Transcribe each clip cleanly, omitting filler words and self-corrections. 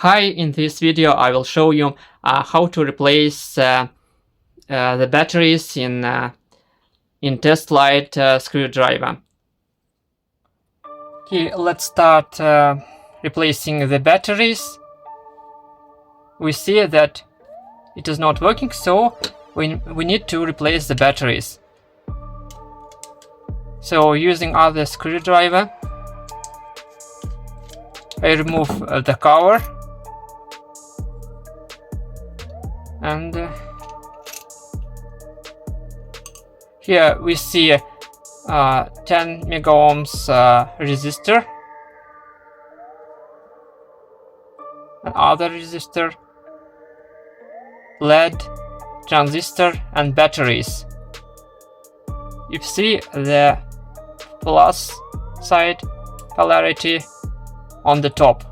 Hi, in this video I will show you how to replace the batteries in test light screwdriver. Okay, let's start replacing the batteries. We see that it is not working, so we need to replace the batteries. So using other screwdriver, I remove the cover and here we see 10 mega ohms resistor, another resistor, LED, transistor and batteries. You see the plus side polarity on the top.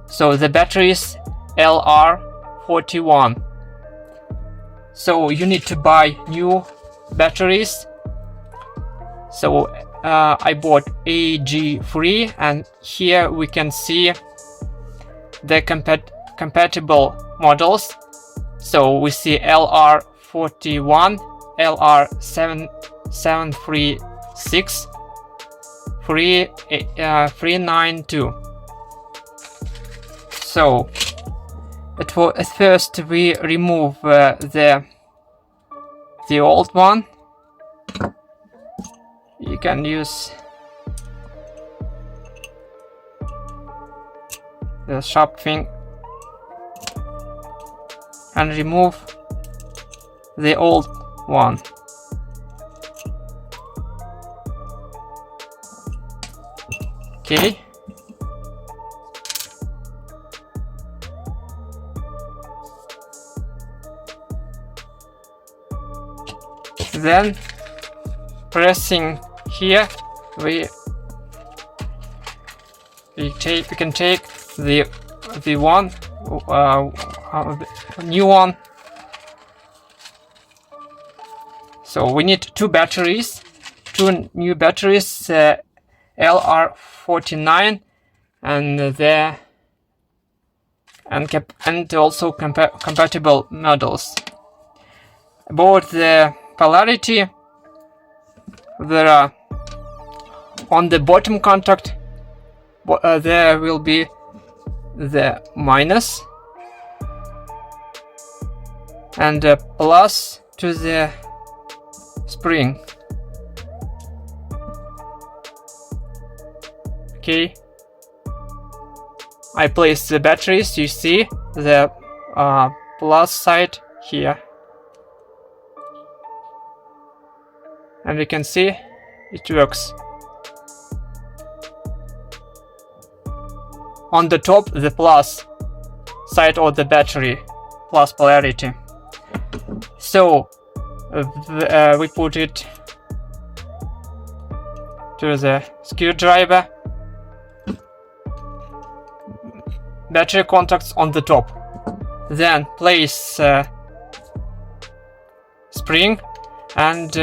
So the batteries LR41. So you need to buy new batteries. So I bought AG3, and here we can see the compatible models. So we see LR41, LR736, 392. So at first we remove the old one. You can use the sharp thing and remove the old one. Okay. Then pressing here, we can take the one new one. So we need two new batteries, LR49 and also compatible models. About the polarity, there are on the bottom contact there will be the minus and a plus to the spring. Okay, I place the batteries. You see the plus side here, and we can see it works. On the top, the plus side of the battery, plus polarity. So we put it to the screwdriver. Battery contacts on the top. Then place spring and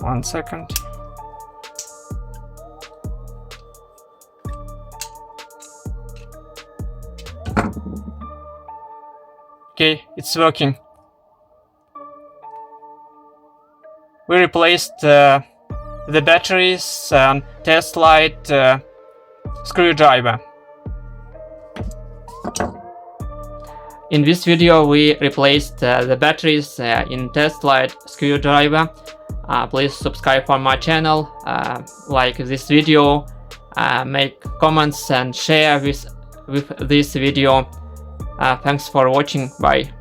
one second. Okay, it's working. We replaced the batteries and test light screwdriver. In this video we replaced the batteries in test light screwdriver. Please subscribe for my channel, like this video, make comments and share with this video. Thanks for watching. Bye.